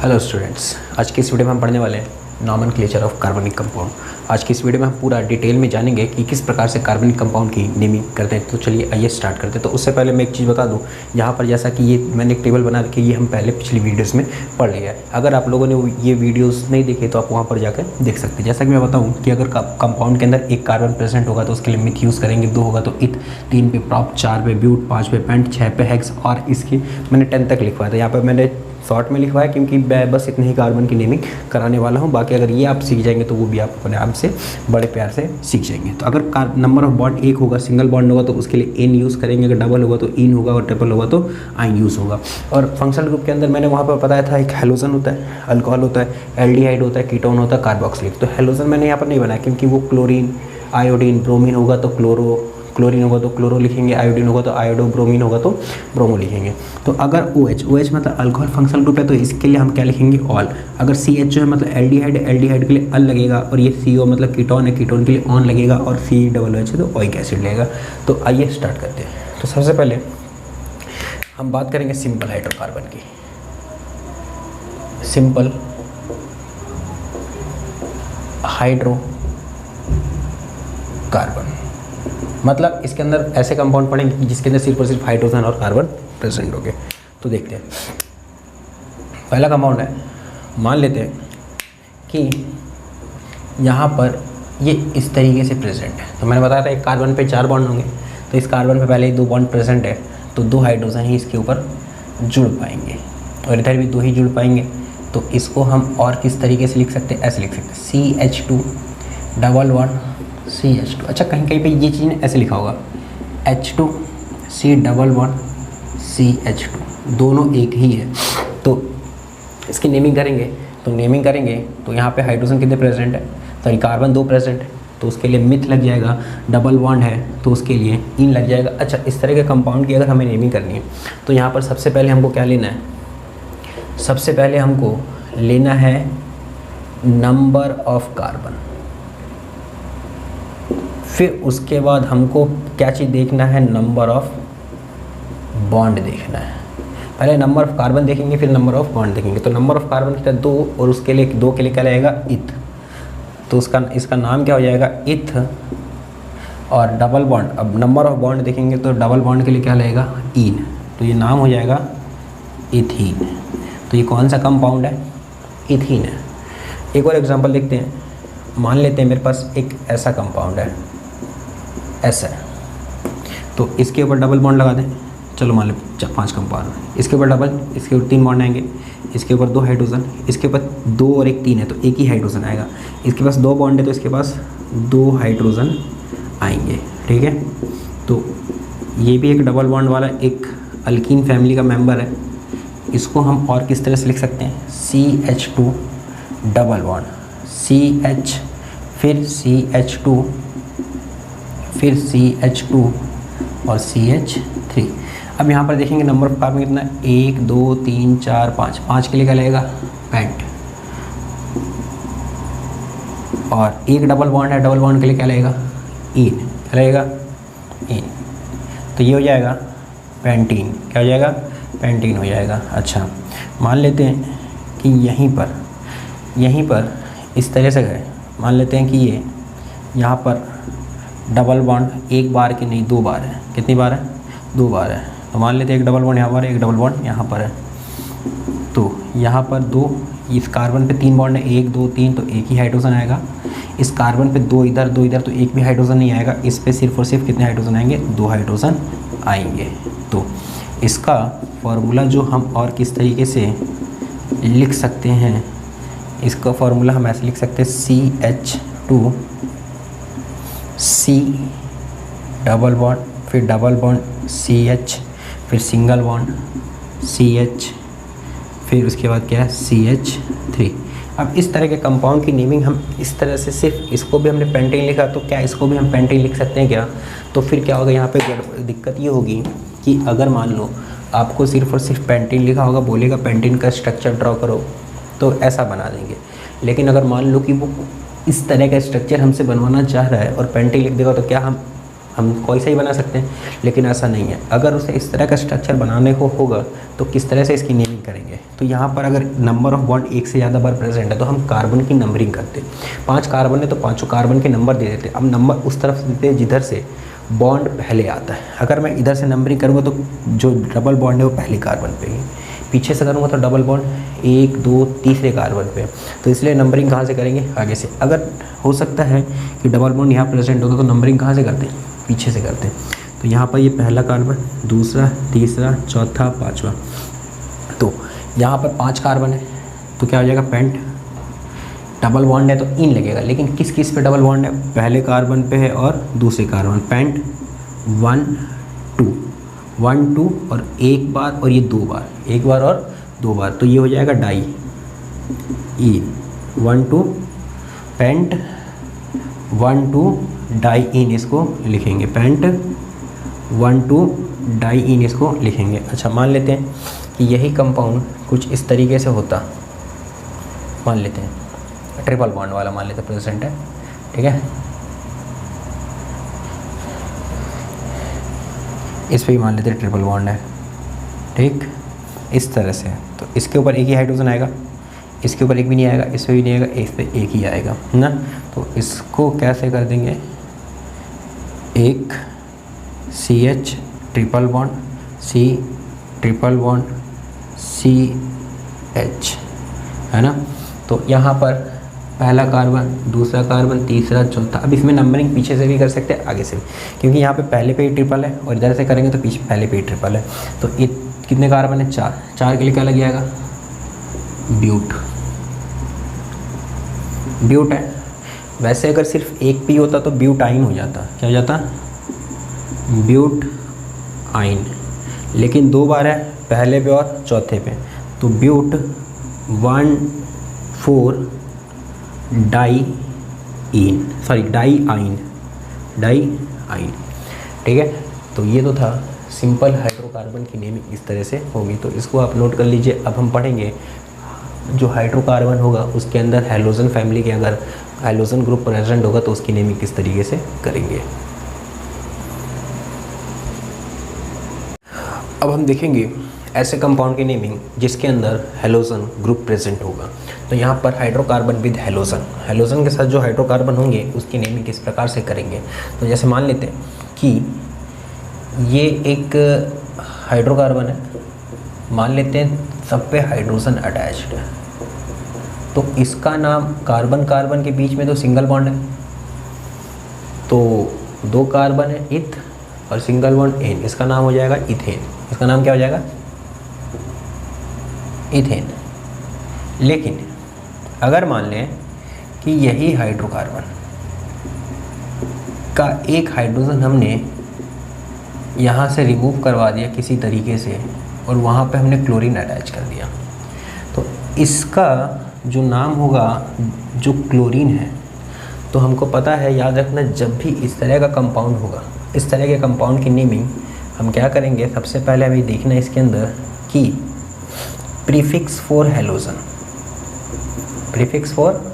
Hello students, आज की इस वीडियो में हम पढ़ने वाले हैं नॉमेनक्लेचर ऑफ कार्बनिक कंपाउंड। आज की इस वीडियो में हम पूरा डिटेल में जानेंगे कि किस प्रकार से कार्बनिक कंपाउंड की नेमिंग करते हैं। तो चलिए आइए स्टार्ट करते हैं। तो उससे पहले मैं एक चीज़ बता दूं, यहाँ पर जैसा कि ये मैंने एक टेबल बना रखी है, ये हम पहले पिछली वीडियोस में पढ़ लिया है। अगर आप लोगों ने ये वीडियोस नहीं देखे तो आप वहाँ पर जाकर देख सकते हैं। जैसा कि मैं बताऊँ कि अगर कंपाउंड के अंदर एक कार्बन प्रेजेंट होगा तो उसके लिए मिथ यूज़ करेंगे, 2 होगा तो इथ, 3 पे प्रॉप, 4 पे ब्यूट, 5 पे पेंट, 6 पे हेक्स और इसकी मैंने 10 तक लिखवाया था। यहाँ पर मैंने शॉर्ट में लिखवाया क्योंकि मैं बस इतने ही कार्बन की नेमिंग कराने वाला हूँ। बाकी अगर ये आप सीख जाएंगे तो वो भी आप अपने आप से बड़े प्यार से सीख जाएंगे। तो अगर नंबर ऑफ बॉन्ड एक होगा, सिंगल बॉन्ड होगा तो उसके लिए एन यूज़ करेंगे, अगर डबल होगा तो इन होगा और ट्रिपल होगा तो आइन यूज़ होगा। और फंक्शनल ग्रुप के अंदर मैंने वहाँ पर बताया था एक हेलोजन होता है, अल्कोहल होता है, एल्डिहाइड होता है, कीटोन होता है, कार्बोक्सिलिक। तो हेलोजन मैंने यहाँ पर नहीं बनाया क्योंकि वो क्लोरीन, आयोडीन, ब्रोमीन होगा तो क्लोरीन होगा तो क्लोरो लिखेंगे, आयोडीन होगा तो आयोडो, ब्रोमीन होगा तो ब्रोमो लिखेंगे। तो अगर OH मतलब अल्कोहल फंक्शनल ग्रुप है तो इसके लिए हम क्या लिखेंगे, ऑल। अगर CH जो है मतलब एल्डिहाइड के लिए अल लगेगा, और ये CO मतलब कीटोन है, कीटोन के लिए ऑन लगेगा, और COOH है तो ओइक एसिड लगेगा। तो आइए स्टार्ट करते हैं। तो सबसे पहले हम बात करेंगे सिंपल हाइड्रोकार्बन की। सिंपल हाइड्रोकार्बन मतलब इसके अंदर ऐसे कंपाउंड पड़ेंगे जिसके अंदर सिर्फ और सिर्फ हाइड्रोजन और कार्बन प्रेजेंट होंगे। तो देखते हैं, पहला कंपाउंड है, मान लेते हैं कि यहाँ पर ये इस तरीके से प्रेजेंट है। तो मैंने बताया था एक कार्बन पे 4 बॉन्ड होंगे, तो इस कार्बन पे पहले ही 2 बॉन्ड प्रेजेंट है तो 2 हाइड्रोजन ही इसके ऊपर जुड़ पाएंगे, और इधर भी 2 ही जुड़ पाएंगे। तो इसको हम और किस तरीके से लिख सकते हैं, ऐसे लिख सकते हैं CH2 डबल बॉन्ड CH2। अच्छा, कहीं कहीं पे ये चीज़ ऐसे लिखा होगा H2C डबल बॉन्ड CH2, दोनों एक ही है। तो इसकी नेमिंग करेंगे तो यहाँ पे हाइड्रोजन कितने प्रेजेंट है, सॉरी कार्बन 2 प्रेजेंट है, तो उसके लिए मिथ लग जाएगा। डबल बॉन्ड है तो उसके लिए इन लग जाएगा। अच्छा, इस तरह के कंपाउंड की अगर हमें नेमिंग करनी है तो यहाँ पर सबसे पहले हमको क्या लेना है, सबसे पहले हमको लेना है नंबर ऑफ कार्बन। फिर उसके बाद हमको क्या चीज़ देखना है, नंबर ऑफ बॉन्ड देखना है। पहले नंबर ऑफ कार्बन देखेंगे फिर नंबर ऑफ बॉन्ड देखेंगे। तो नंबर ऑफ कार्बन कितना, 2, और उसके लिए 2 के लिए क्या लगेगा, इथ। तो इसका नाम क्या हो जाएगा, इथ। और डबल बॉन्ड, अब नंबर ऑफ बॉन्ड देखेंगे तो डबल बॉन्ड के लिए क्या लगेगा, इन। तो ये नाम हो जाएगा इथीन। तो ये कौन सा कंपाउंड है, इथीन है। एक और एग्जांपल देखते हैं। मान लेते हैं मेरे पास एक ऐसा कंपाउंड है, ऐसा है, तो इसके ऊपर डबल बॉन्ड लगा दें। चलो मान लें 5 कंपाउंड, इसके ऊपर डबल, इसके ऊपर 3 बॉन्ड आएंगे, इसके ऊपर 2 हाइड्रोजन, इसके ऊपर 2 और एक 3 है तो एक ही हाइड्रोजन आएगा। इसके पास 2 बॉन्ड है तो इसके पास 2 हाइड्रोजन आएंगे, ठीक है। तो ये भी एक डबल बॉन्ड वाला एक अल्कीन फैमिली का मेंबर है। इसको हम और किस तरह से लिख सकते हैं, CH2 डबल बॉन्ड CH, फिर CH2, फिर CH2 और CH3। अब यहाँ पर देखेंगे नंबर ऑफ कार्बन कितना है, 1 2 3 4 5। 5 के लिए क्या लगेगा, पेंट। और एक डबल बॉन्ड है, डबल बॉन्ड के लिए क्या लगेगा, इन। क्या लगेगा, इन। तो ये हो जाएगा पेंटीन। क्या हो जाएगा, पेंटीन हो जाएगा। अच्छा, मान लेते हैं कि यहीं पर इस तरह से गए। मान लेते हैं कि ये यहाँ पर डबल बॉन्ड एक बार की नहीं 2 बार है। कितनी बार है, 2 बार है। तो मान लेते हैं एक डबल बॉन्ड यहाँ पर है, एक डबल बॉन्ड यहाँ पर है। तो यहाँ पर 2, इस कार्बन पे 3 बॉन्ड है, 1 2 3, तो एक ही हाइड्रोजन आएगा। इस कार्बन पे 2 इधर 2 इधर तो एक भी हाइड्रोजन नहीं आएगा। इस पे सिर्फ और सिर्फ कितने हाइड्रोजन आएंगे, 2 हाइड्रोजन आएंगे। तो इसका फार्मूला जो हम और किस तरीके से लिख सकते हैं, इसका फार्मूला हम ऐसे लिख सकते हैं, CH2 C डबल बॉन्ड, फिर डबल बॉन्ड CH, फिर सिंगल बॉन्ड CH, फिर उसके बाद क्या है, CH3। अब इस तरह के कंपाउंड की नेमिंग हम इस तरह से, सिर्फ इसको भी हमने पेंटीन लिखा तो क्या इसको भी हम पेंटीन लिख सकते हैं क्या। तो फिर क्या होगा, यहाँ पे दिक्कत ये होगी कि अगर मान लो आपको सिर्फ और सिर्फ पेंटीन लिखा होगा, बोलेगा पेंटीन का स्ट्रक्चर ड्रॉ करो, तो ऐसा बना देंगे। लेकिन अगर मान लो कि वो इस तरह का स्ट्रक्चर हमसे बनवाना चाह रहा है और पेंटीन लिख देगा तो क्या हम कोई सा ही बना सकते हैं, लेकिन ऐसा नहीं है। अगर उसे इस तरह का स्ट्रक्चर बनाने को होगा तो किस तरह से इसकी नेमिंग करेंगे। तो यहाँ पर अगर नंबर ऑफ बॉन्ड एक से ज़्यादा बार प्रेजेंट है तो हम कार्बन की नंबरिंग करते। 5 कार्बन है तो पाँचों कार्बन के नंबर दे देते। अब नंबर उस तरफ से देते हैं जिधर से बॉन्ड पहले आता है। अगर मैं इधर से नंबरिंग करूँगा तो जो डबल बॉन्ड है वो पहले कार्बन पे ही, पीछे से करूँगा तो डबल बॉन्ड 1 2 तीसरे कार्बन पे। तो इसलिए नंबरिंग कहाँ से करेंगे, आगे से। अगर हो सकता है कि डबल बॉन्ड यहाँ प्रेजेंट होता तो नंबरिंग कहाँ से करते हैं, पीछे से करते हैं। तो यहाँ पर ये पहला कार्बन, दूसरा, तीसरा, चौथा, पाँचवा। तो यहाँ पर 5 कार्बन है तो क्या हो जाएगा, पेंट। डबल बॉन्ड है तो इन लगेगा, लेकिन किस किस पे डबल बॉन्ड है, पहले कार्बन पे है और दूसरे कार्बन। पेंट 1 2 1 2 और एक बार और ये 2 बार, एक बार और 2 बार, तो ये हो जाएगा डाई ई 1 2 पेंट 1 2 डाई इन, इसको लिखेंगे पेंट 1 2 डाई इन, इसको लिखेंगे। अच्छा, मान लेते हैं कि यही कंपाउंड कुछ इस तरीके से होता, मान लेते हैं ट्रिपल बॉन्ड वाला मान लेते हैं प्रेजेंट है, ठीक है। इस पे ही मान लेते हैं ट्रिपल बॉन्ड है, ठीक, इस तरह से। तो इसके ऊपर एक ही हाइड्रोजन आएगा, इसके ऊपर एक भी नहीं आएगा, इस पर भी नहीं आएगा, इस पे एक ही आएगा ना। तो इसको कैसे कर देंगे, एक CH triple bond C triple bond CH, है ना। तो यहाँ पर पहला कार्बन, दूसरा कार्बन, तीसरा, चौथा। अब इसमें नंबरिंग पीछे से भी कर सकते हैं, आगे से भी, क्योंकि यहाँ पे पहले पे ही ट्रिपल है और इधर से करेंगे तो पीछे पहले पे ही ट्रिपल है। तो ये कितने कार्बन है, 4। 4 के लिए क्या लग जाएगा, ब्यूट। ब्यूट है। वैसे अगर सिर्फ एक पी होता तो ब्यूटाइन हो जाता, क्या हो जाता, ब्यूट आइन, लेकिन 2 बार है, पहले पे और चौथे पे, तो but 1 4 diene, sorry diyne, diyne, ठीक है। तो ये तो था सिंपल हाइड्रोकार्बन की नेमिंग, इस तरह से होगी। तो इसको आप नोट कर लीजिए। अब हम पढ़ेंगे जो हाइड्रोकार्बन होगा उसके अंदर हैलोजन फैमिली के अगर हैलोजन ग्रुप प्रेजेंट होगा तो उसकी नेमिंग किस तरीके से करेंगे। अब हम देखेंगे ऐसे कंपाउंड की नेमिंग जिसके अंदर हैलोजन ग्रुप प्रेजेंट होगा। तो यहाँ पर हाइड्रोकार्बन विद हैलोजन, हैलोजन के साथ जो हाइड्रोकार्बन होंगे उसकी नेमिंग किस प्रकार से करेंगे। तो जैसे मान लेते हैं कि ये एक हाइड्रोकार्बन है, मान लेते हैं सब पे हाइड्रोजन अटैच्ड है, तो इसका नाम कार्बन कार्बन के बीच में तो सिंगल बॉन्ड है, तो 2 कार्बन है इथ और सिंगल बॉन्ड एन, इसका नाम हो जाएगा इथेन। इसका नाम क्या हो जाएगा, इथेन। लेकिन अगर मान लें कि यही हाइड्रोकार्बन का एक हाइड्रोजन हमने यहाँ से रिमूव करवा दिया किसी तरीके से और वहाँ पे हमने क्लोरीन अटैच कर दिया, तो इसका जो नाम होगा जो क्लोरीन है, तो हमको पता है, याद रखना, जब भी इस तरह का कंपाउंड होगा, इस तरह के कंपाउंड की नेमिंग हम क्या करेंगे, सबसे पहले हमें देखना है इसके अंदर कि prefix for halogen, prefix for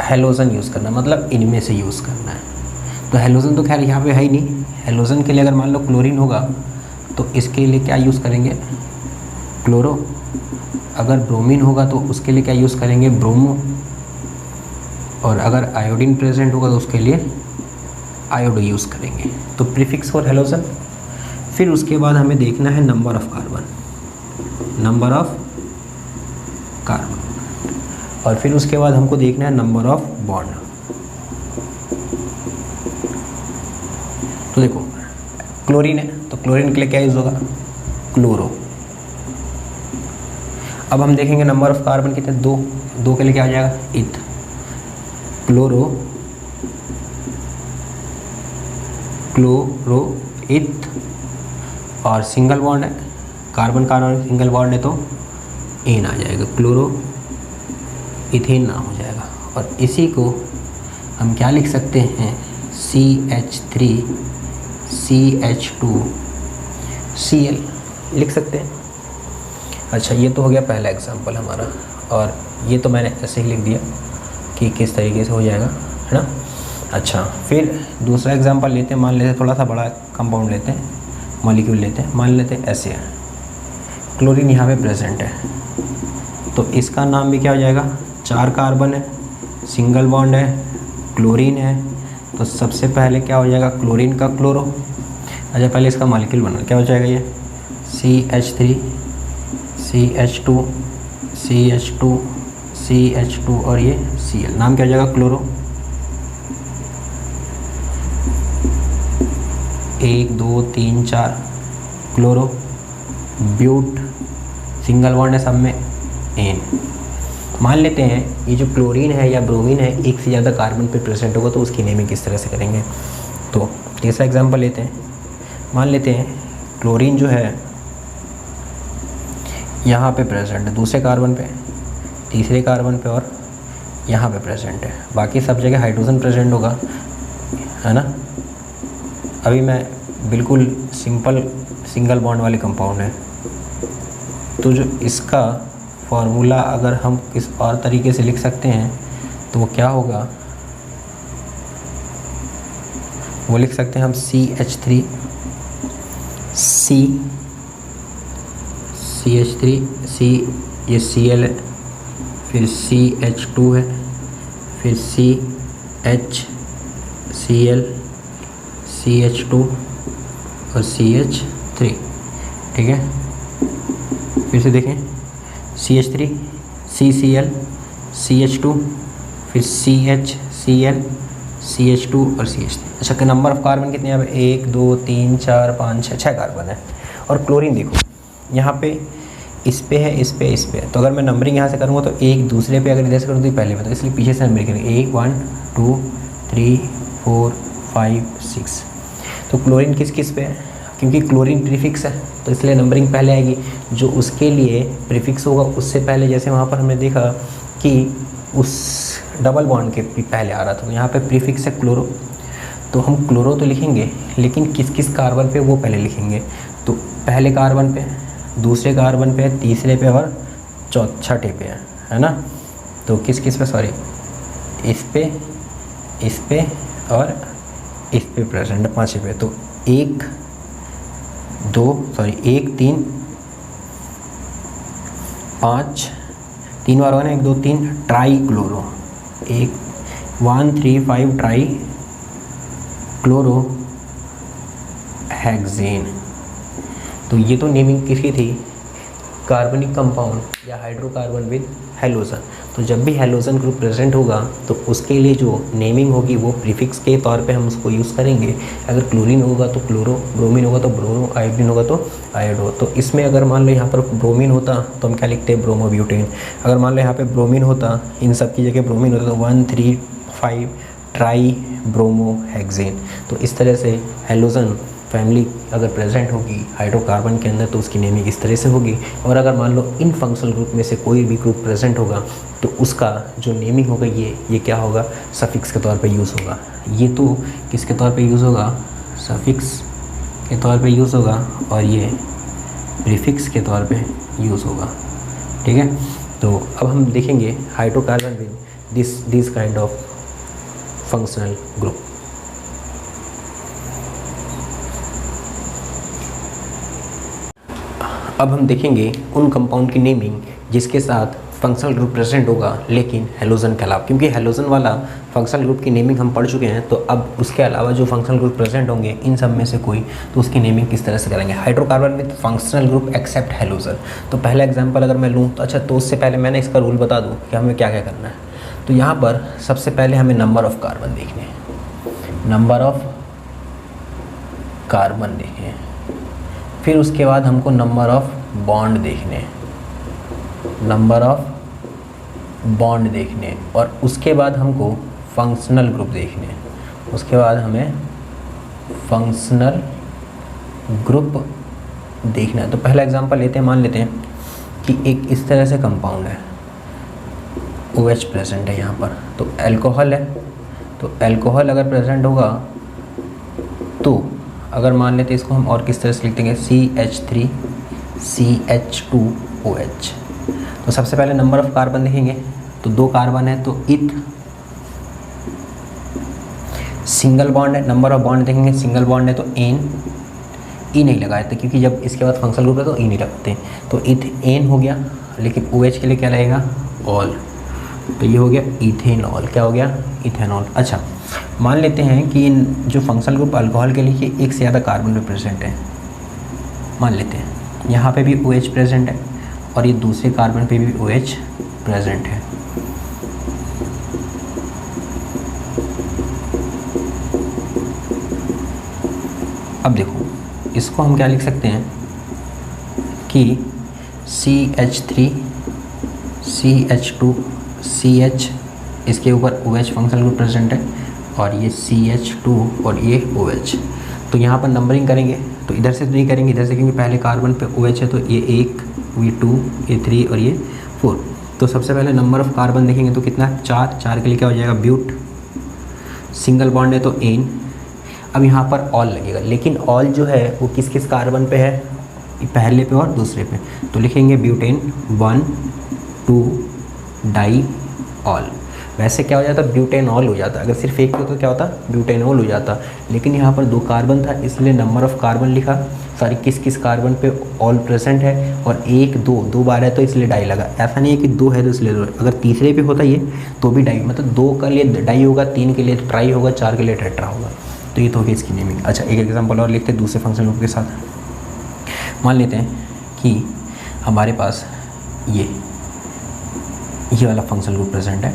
halogen use करना, मतलब इनमें से यूज़ करना है। तो हैलोजन तो खैर यहाँ पे है ही नहीं। हैलोजन के लिए अगर मान लो क्लोरीन होगा तो इसके लिए क्या यूज़ करेंगे, क्लोरो। अगर ब्रोमीन होगा तो उसके लिए क्या यूज़ करेंगे, ब्रोमो। और अगर आयोडीन प्रेजेंट होगा तो उसके लिए आयोडो यूज़ करेंगे। तो प्रीफिक्स फॉर हैलोजन। फिर उसके बाद हमें देखना है number of carbon, number of carbon, और फिर उसके बाद हमको देखना है नंबर ऑफ बॉन्ड। तो देखो क्लोरीन है तो क्लोरीन के लिए क्या यूज़ होगा, क्लोरो। अब हम देखेंगे नंबर ऑफ कार्बन कितने, 2, 2 के लिए क्या आ जाएगा, इथ, क्लोरो, क्लोरो इथ, और सिंगल बॉन्ड है, कार्बन कार्बन सिंगल बॉन्ड है तो एन आ जाएगा, क्लोरो इथेन नाम हो जाएगा। और इसी को हम क्या लिख सकते हैं, CH3 CH2 Cl लिख सकते हैं। अच्छा, ये तो हो गया पहला एग्जांपल हमारा, और ये तो मैंने ऐसे ही लिख दिया कि किस तरीके से हो जाएगा, है ना। अच्छा, फिर दूसरा एग्जांपल लेते हैं, मान लेते हैं थोड़ा सा बड़ा कंपाउंड लेते हैं, मॉलिक्यूल लेते हैं, मान लेते हैं ऐसे है, क्लोरीन यहाँ पे प्रेजेंट है, तो इसका नाम भी क्या हो जाएगा, 4 कार्बन है, सिंगल बॉन्ड है, क्लोरीन है, तो सबसे पहले क्या हो जाएगा, क्लोरीन का क्लोरो। अच्छा पहले इसका मॉलिक्यूल बना, क्या हो जाएगा ये CH3 CH2 CH2 CH2 और ये Cl, नाम क्या हो जाएगा, chloro. 1 2 3 4 chloro, but, single bond है सब में, एन। मान लेते हैं ये जो क्लोरीन है या ब्रोमीन है एक से ज़्यादा कार्बन पे प्रेजेंट होगा तो उसकी नेमिंग किस तरह से करेंगे। तो तीसरा एग्जांपल लेते हैं, मान लेते हैं क्लोरीन जो है यहाँ पे प्रेजेंट है, दूसरे कार्बन पे, तीसरे कार्बन पे और यहाँ पे प्रेजेंट है, बाकी सब जगह हाइड्रोजन प्रेजेंट होगा, है ना। अभी मैं बिल्कुल सिंपल सिंगल बॉन्ड वाले कंपाउंड है, तो जो इसका फॉर्मूला अगर हम किस और तरीके से लिख सकते हैं तो वो क्या होगा, वो लिख सकते हैं हम CH3 C ये Cl है, फिर CH2 है, फिर CHCl CH2 और CH3, ठीक है। फिर से देखें CH3 CCl CH2 फिर CHCl CH2 और CH3। अच्छा कि नंबर ऑफ कार्बन कितने यहाँ पे 1 2 3 4 5 6 कार्बन है। और क्लोरीन देखो यहाँ पे इस पे है, इस पे है, तो अगर मैं नंबरिंग यहाँ से करूँगा तो एक दूसरे पे अगर इधर से करूँ तो पहले पे, तो इसलिए पीछे से नंबरिंग करेंगे 1 1 2 3 4 5 6। तो क्लोरीन किस किस पे है, क्योंकि क्लोरीन प्रीफिक्स है तो इसलिए नंबरिंग पहले आएगी, जो उसके लिए प्रीफिक्स होगा उससे पहले, जैसे वहाँ पर हमने देखा कि उस डबल बॉन्ड के पहले आ रहा था, तो यहाँ पे प्रीफिक्स है क्लोरो, तो हम क्लोरो तो लिखेंगे लेकिन किस किस कार्बन पे वो पहले लिखेंगे। तो पहले कार्बन पे, दूसरे कार्बन पे, तीसरे पे और छठे पे है ना। तो किस किस पे, सॉरी इस पे और इस पे प्रेजेंट है, पाँचवें पे। तो 1 3 5 3 बार होगा ना, 1 2 3 try chloro, 1 3 5 try chloro hexane. तो ये तो नेमिंग किसकी थी, कार्बनिक कंपाउंड या हाइड्रोकार्बन विद हेलोजन। तो जब भी हेलोजन ग्रुप प्रेजेंट होगा तो उसके लिए जो नेमिंग होगी वो प्रीफिक्स के तौर पे हम उसको यूज़ करेंगे। अगर क्लोरीन होगा तो क्लोरो, ब्रोमीन होगा तो ब्रोमो, आयोडीन होगा तो आयोडो। तो इसमें अगर मान लो यहाँ पर ब्रोमीन होता तो हम क्या लिखते हैं, ब्रोमोब्यूटेन। अगर मान लो यहाँ पे ब्रोमीन होता, इन सब की जगह ब्रोमीन होता तो 1 3 5 ट्राई ब्रोमो हेक्सेन। तो इस तरह से हेलोजन फैमिली अगर प्रेजेंट होगी हाइड्रोकार्बन के अंदर तो उसकी नेमिंग इस तरह से होगी। और अगर मान लो इन फंक्शनल ग्रुप में से कोई भी ग्रुप प्रेजेंट होगा तो उसका जो नेमिंग होगा ये क्या होगा, सफिक्स के तौर पे यूज़ होगा। ये तो किसके तौर पे यूज़ होगा, सफिक्स के तौर पे यूज़ होगा, और ये प्रीफिक्स के तौर पे यूज़ होगा, ठीक है। तो अब हम देखेंगे hydrocarbon with this kind of functional group. अब हम देखेंगे उन कंपाउंड की नेमिंग जिसके साथ फंक्शनल ग्रुप प्रेजेंट होगा लेकिन हेलोजन के अलावा, क्योंकि हेलोजन वाला फंक्शनल ग्रुप की नेमिंग हम पढ़ चुके हैं। तो अब उसके अलावा जो फंक्शनल ग्रुप प्रेजेंट होंगे इन सब में से कोई, तो उसकी नेमिंग किस तरह से करेंगे। Hydrocarbon with functional group except halogen. तो पहला एग्जाम्पल अगर मैं लूँ तो अच्छा, तो उससे पहले मैंने इसका रूल बता दूँ कि हमें क्या क्या करना है। तो यहाँ पर सबसे पहले हमें नंबर ऑफ़ कार्बन देखने हैं, नंबर ऑफ़ कार्बन देखें, फिर उसके बाद हमको नंबर ऑफ़ बॉन्ड देखने, नंबर ऑफ़ बॉन्ड देखने, और उसके बाद हमको फंक्शनल ग्रुप देखने, उसके बाद हमें फंक्शनल ग्रुप देखना है। तो पहला एग्जांपल लेते हैं, मान लेते हैं कि एक इस तरह से कंपाउंड है, OH प्रेजेंट है यहाँ पर, तो अल्कोहल है। तो अल्कोहल अगर प्रेजेंट होगा तो अगर मान लेते हैं इसको हम और किस तरह से लिख देंगे, CH3 CH2OH। तो सबसे पहले नंबर ऑफ़ कार्बन देखेंगे, तो 2 कार्बन है तो इथ, सिंगल बॉन्ड है, नंबर ऑफ बॉन्ड देखेंगे, सिंगल बॉन्ड है तो N, ई नहीं लगाए थे क्योंकि जब इसके बाद फंक्शनल ग्रुप है तो ई नहीं रखते। तो इथेन हो गया, लेकिन OH के लिए क्या लगेगा, ऑल। तो ये हो गया इथेनॉल, क्या हो गया, इथेनॉल। अच्छा, मान लेते हैं कि इन जो फंक्शनल ग्रुप अल्कोहल के लिए एक से ज़्यादा कार्बन पे प्रेजेंट है। मान लेते हैं यहाँ पे भी OH प्रेजेंट है और ये दूसरे कार्बन पे भी OH प्रेजेंट है। अब देखो, इसको हम क्या लिख सकते हैं कि CH3 CH2 CH, इसके ऊपर OH फंक्शनल ग्रुप प्रेजेंट है और ये CH2 और ये OH। तो यहाँ पर नंबरिंग करेंगे तो इधर से तो नहीं करेंगे, इधर से, क्योंकि पहले कार्बन पे OH है तो ये 1, ये 2, ये 3 और ये 4। तो सबसे पहले नंबर ऑफ़ कार्बन देखेंगे तो कितना, 4। 4 के लिए क्या हो जाएगा, ब्यूट। सिंगल बॉन्ड है तो एन। अब यहाँ पर ऑल लगेगा, लेकिन ऑल जो है वो किस किस कार्बन पे है, पहले पे और दूसरे पे। तो लिखेंगे ब्यूटेन 1 2 डाई ऑल। वैसे क्या हो जाता, ब्यूटेनॉल हो जाता। अगर सिर्फ एक पे तो क्या होता, ब्यूटेनॉल हो जाता। लेकिन यहाँ पर 2 कार्बन था इसलिए नंबर ऑफ़ कार्बन लिखा, सॉरी किस किस कार्बन पे ऑल प्रेजेंट है, और 1 2 बार है तो इसलिए डाई लगा। ऐसा नहीं है कि 2 है तो इसलिए 2। अगर तीसरे पे होता ये तो भी डाई, मतलब 2 के लिए डाई होगा, 3 के लिए ट्राई होगा, 4 के लिए टेट्रा होगा। तो ये तो होगी इसकी नेमिंग। अच्छा, एक एग्जांपल और लिखते हैं दूसरे फंक्शनल ग्रुप के साथ। मान लेते हैं कि हमारे पास ये वाला फंक्शनल ग्रुप प्रेजेंट है,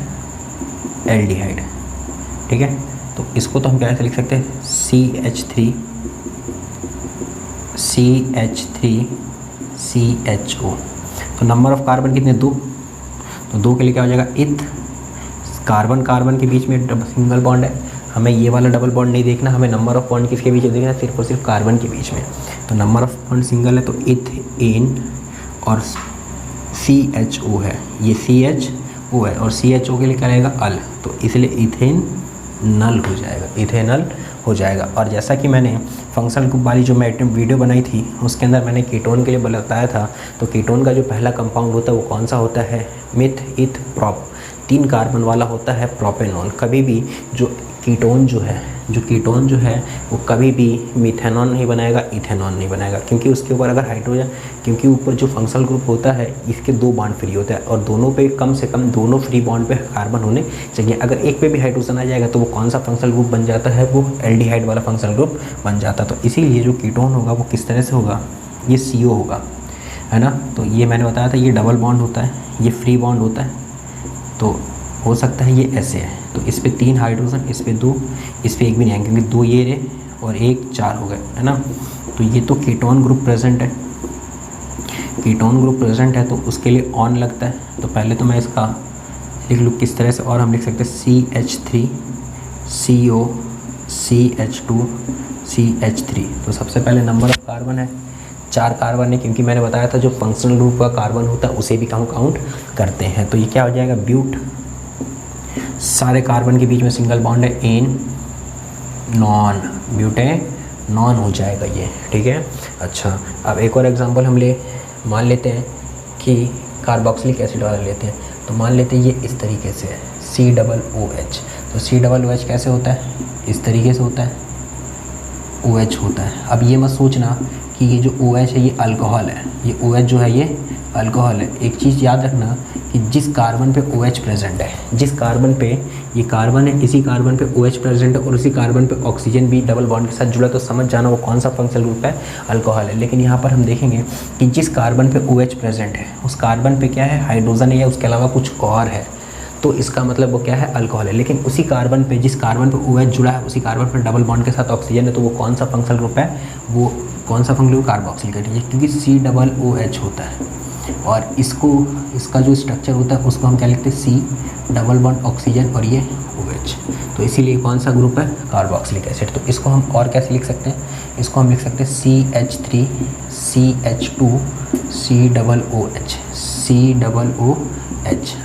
एल्डिहाइड, ठीक है। तो इसको तो हम क्या लिख सकते हैं, CH3 CHO। तो नंबर ऑफ़ कार्बन कितने, 2। तो 2 के लिए क्या हो जाएगा, इथ। कार्बन कार्बन के बीच में सिंगल बॉन्ड है, हमें ये वाला डबल बॉन्ड नहीं देखना, हमें नंबर ऑफ़ बॉन्ड किसके बीच में देखना, सिर्फ और सिर्फ कार्बन के बीच में। तो नंबर ऑफ़ बॉन्ड सिंगल है तो इथेन, और CHO है, ये CHO है और CHO के लिए क्या रहेगा, अल। तो इसलिए इथेन नल हो जाएगा, इथेनल हो जाएगा। और जैसा कि मैंने फंक्शनल ग्रुप वाली जो मैं वीडियो बनाई थी उसके अंदर मैंने कीटोन के लिए बताया था। तो कीटोन का जो पहला कंपाउंड होता है वो कौन सा होता है, मिथ इथ प्रोप, 3 कार्बन वाला होता है प्रोपेनॉन। कभी भी जो कीटोन जो है वो कभी भी मिथेनॉन नहीं बनाएगा, इथेनॉन नहीं बनाएगा, क्योंकि उसके ऊपर अगर हाइड्रोजन, क्योंकि ऊपर जो फंक्शनल ग्रुप होता है इसके 2 बॉन्ड फ्री होता है और दोनों पे कम से कम दोनों फ्री बॉन्ड पे कार्बन होने चाहिए। अगर एक पे भी हाइड्रोजन आ जाएगा तो वो कौन सा फंक्शनल ग्रुप बन जाता है, वो एल्डिहाइड वाला फंक्शनल ग्रुप बन जाता है। तो इसीलिए जो कीटोन होगा वो किस तरह से होगा, ये CO होगा, है ना। तो ये मैंने बताया था, ये डबल बॉन्ड होता है, ये फ्री बॉन्ड होता है। तो हो सकता है ये ऐसे है, तो इस पे 3 हाइड्रोजन, इस पे 2, इस पे 1 भी नहीं आएंगे, क्योंकि 2 ये रहे और 1 4 हो गए, है ना। तो ये तो कीटोन ग्रुप प्रेजेंट है, कीटोन ग्रुप प्रेजेंट है तो उसके लिए ऑन लगता है। तो पहले तो मैं इसका लिख लूँ किस तरह से, और हम लिख सकते हैं CH3 CO CH2 CH3। तो सबसे पहले नंबर ऑफ कार्बन है, 4 कार्बन है, क्योंकि मैंने बताया था जो फंक्शनल ग्रुप का कार्बन होता है उसे भी काउंट करते हैं। तो ये क्या हो जाएगा, ब्यूट। सारे कार्बन के बीच में सिंगल बॉन्ड है, एन नॉन, ब्यूटेनॉन हो जाएगा ये, ठीक है। अच्छा, अब एक और एग्जांपल हम मान लेते हैं कि कार्बोक्सिलिक एसिड वाला लेते हैं। तो मान लेते हैं ये इस तरीके से है, COOH। तो COOH कैसे होता है, इस तरीके से होता है, OH होता है। अब ये मत सोचना कि ये जो OH है ये अल्कोहल है, ये OH जो है ये अल्कोहल है। एक चीज़ याद रखना कि जिस कार्बन पे OH प्रेजेंट है, जिस कार्बन पे ये कार्बन है, इसी कार्बन पे OH प्रेजेंट है और उसी कार्बन पे ऑक्सीजन भी डबल बॉन्ड के साथ जुड़ा, तो समझ जाना वो कौन सा फंक्शनल ग्रुप है, अल्कोहल है। लेकिन यहाँ पर हम देखेंगे कि जिस कार्बन पे OH प्रेजेंट है उस कार्बन पे क्या है, हाइड्रोजन है या उसके अलावा कुछ और है, तो इसका मतलब वो क्या है, अल्कोहल है। लेकिन उसी कार्बन पे, जिस कार्बन पे OH जुड़ा है उसी कार्बन पे डबल बॉन्ड के साथ ऑक्सीजन है, तो वो कौन सा फंक्शनल ग्रुप है, वो कौन सा फंक्शनल ग्रुप, कार्बोक्सिलिक एसिड, क्योंकि COOH होता है। और इसका जो स्ट्रक्चर होता है उसको हम क्या लिखते हैं, C डबल बॉन्ड ऑक्सीजन और ये OH। तो इसीलिए कौन सा ग्रुप है, कार्बोक्सिलिक एसिड। तो इसको हम और कैसे लिख सकते हैं, इसको हम लिख सकते हैं CH3 CH2 COOH।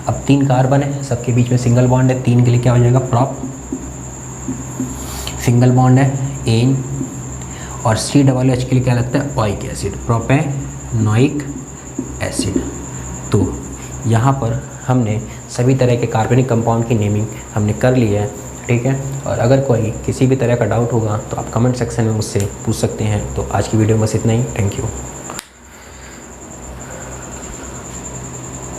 अब 3 कार्बन है, सबके बीच में सिंगल बॉन्ड है, 3 के लिए क्या हो जाएगा, प्रोप। सिंगल बॉन्ड है एन, और COOH के लिए क्या लगता है, ओइक एसिड, प्रोपेनोइक एसिड। तो यहाँ पर हमने सभी तरह के कार्बनिक कंपाउंड की नेमिंग हमने कर ली है, ठीक है। और अगर कोई किसी भी तरह का डाउट होगा तो आप कमेंट सेक्शन में मुझसे पूछ सकते हैं। तो आज की वीडियो में बस इतना ही। Thank you.